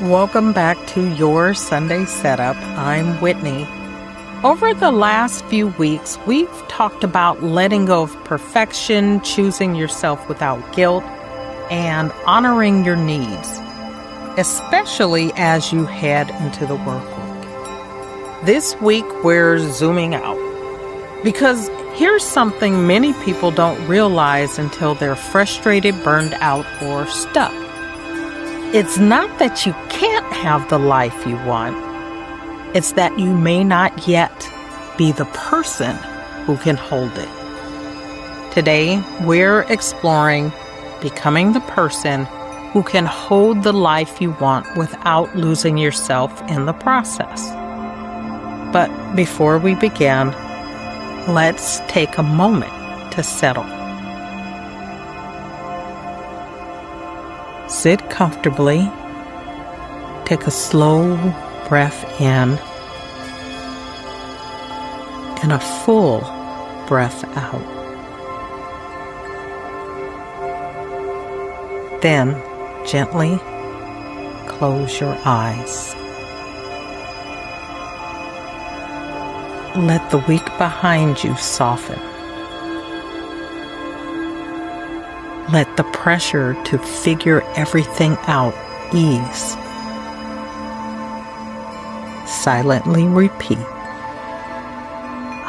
Welcome back to your Sunday Setup. I'm Whitney. Over the last few weeks, we've talked about letting go of perfection, choosing yourself without guilt, and honoring your needs, especially as you head into the work week. This week, we're zooming out because here's something many people don't realize until they're frustrated, burned out, or stuck. It's not that you can't have the life you want. It's that you may not yet be the person who can hold it. Today, we're exploring becoming the person who can hold the life you want without losing yourself in the process. But before we begin, let's take a moment to settle. Sit comfortably. Take a slow breath in and a full breath out. Then gently close your eyes. Let the week behind you soften. Let the pressure to figure everything out ease. Silently repeat,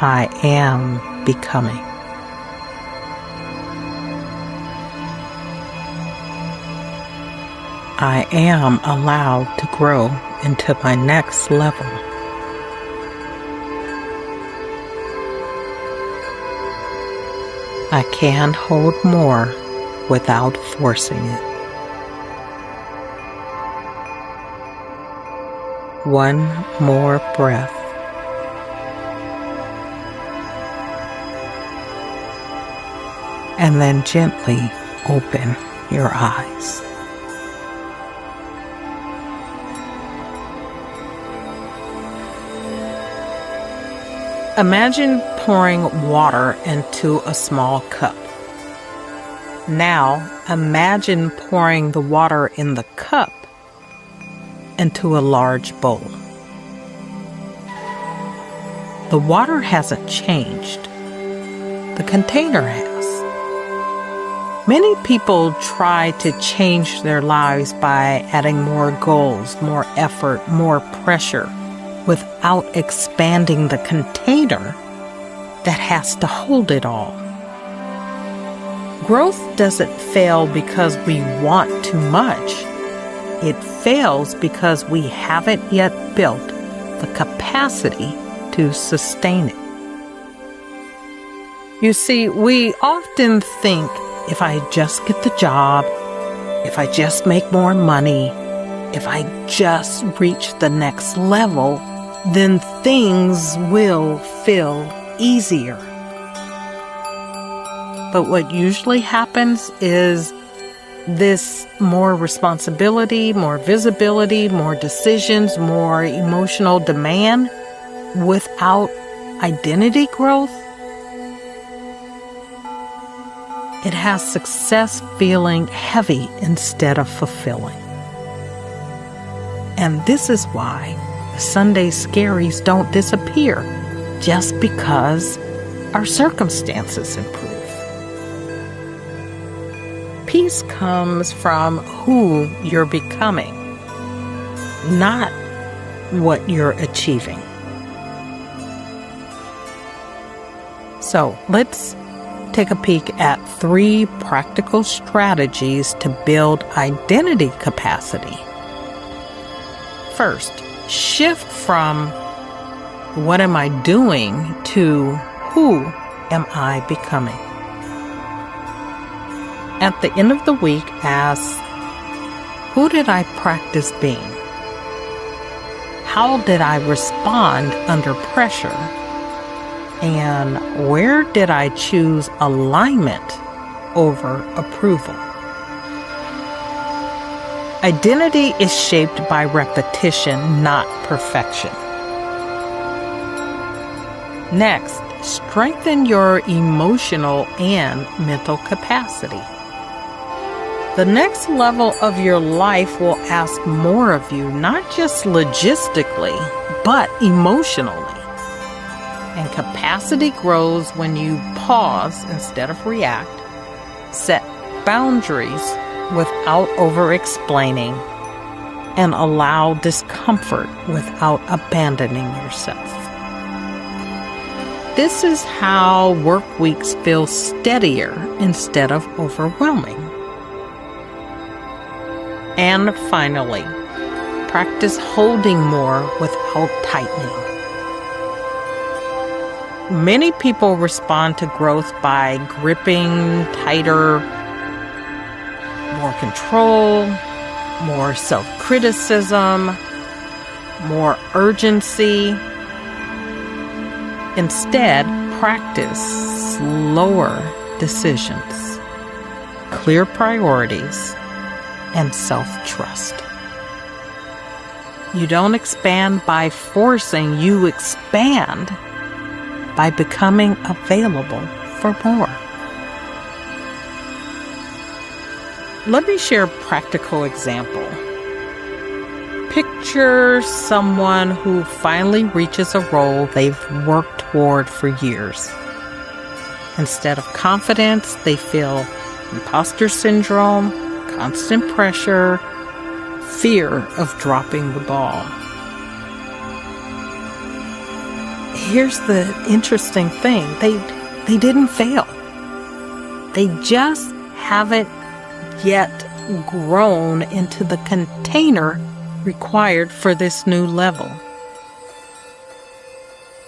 I am becoming. I am allowed to grow into my next level. I can hold more without forcing it. One more breath. And then gently open your eyes. Imagine pouring water into a small cup. Now, imagine pouring the water in the cup into a large bowl. The water hasn't changed. The container has. Many people try to change their lives by adding more goals, more effort, more pressure, without expanding the container that has to hold it all. Growth doesn't fail because we want too much. It fails because we haven't yet built the capacity to sustain it. You see, we often think, if I just get the job, if I just make more money, if I just reach the next level, then things will feel easier. But what usually happens is this more responsibility, more visibility, more decisions, more emotional demand without identity growth. It has success feeling heavy instead of fulfilling. And this is why the Sunday Scaries don't disappear just because our circumstances improve. Peace comes from who you're becoming, not what you're achieving. So let's take a peek at 3 practical strategies to build identity capacity. First, shift from what am I doing to who am I becoming? At the end of the week, ask, who did I practice being? How did I respond under pressure? And where did I choose alignment over approval? Identity is shaped by repetition, not perfection. Next, strengthen your emotional and mental capacity. The next level of your life will ask more of you, not just logistically, but emotionally. And capacity grows when you pause instead of react, set boundaries without over-explaining, and allow discomfort without abandoning yourself. This is how work weeks feel steadier instead of overwhelming. And finally, practice holding more without tightening. Many people respond to growth by gripping tighter, more control, more self-criticism, more urgency. Instead, practice slower decisions, clear priorities, and self-trust. You don't expand by forcing, you expand by becoming available for more. Let me share a practical example. Picture someone who finally reaches a role they've worked toward for years. Instead of confidence, they feel imposter syndrome, constant pressure, fear of dropping the ball. Here's the interesting thing. They didn't fail. They just haven't yet grown into the container required for this new level.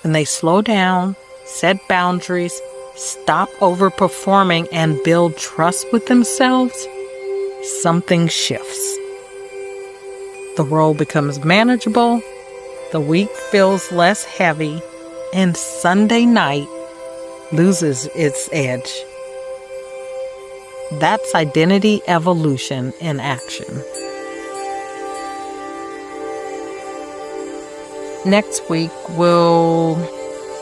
When they slow down, set boundaries, stop overperforming, and build trust with themselves, something shifts. The role becomes manageable, the week feels less heavy, and Sunday night loses its edge. That's identity evolution in action. Next week, we'll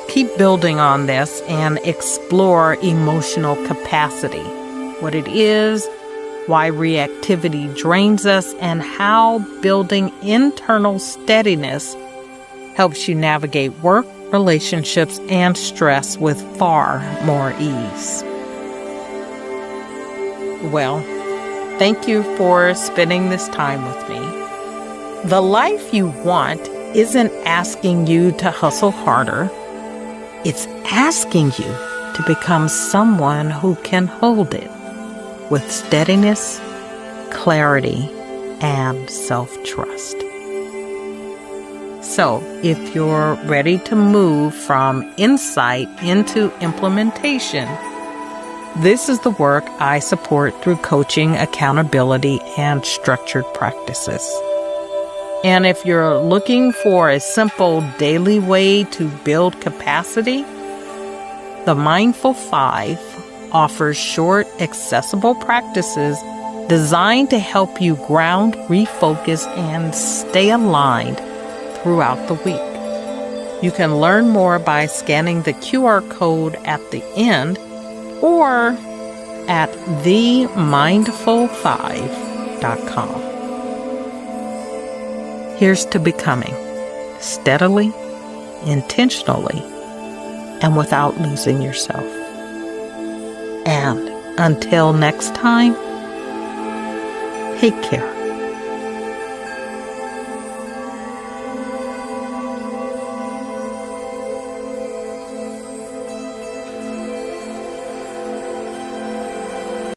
keep building on this and explore emotional capacity, what it is, why reactivity drains us, and how building internal steadiness helps you navigate work, relationships, and stress with far more ease. Well, thank you for spending this time with me. The life you want isn't asking you to hustle harder. It's asking you to become someone who can hold it with steadiness, clarity, and self-trust. So, if you're ready to move from insight into implementation, this is the work I support through coaching, accountability, and structured practices. And if you're looking for a simple daily way to build capacity, the Mindful 5 offers short, accessible practices designed to help you ground, refocus, and stay aligned throughout the week. You can learn more by scanning the QR code at the end or at themindful5.com. Here's to becoming steadily, intentionally, and without losing yourself. And until next time, take care.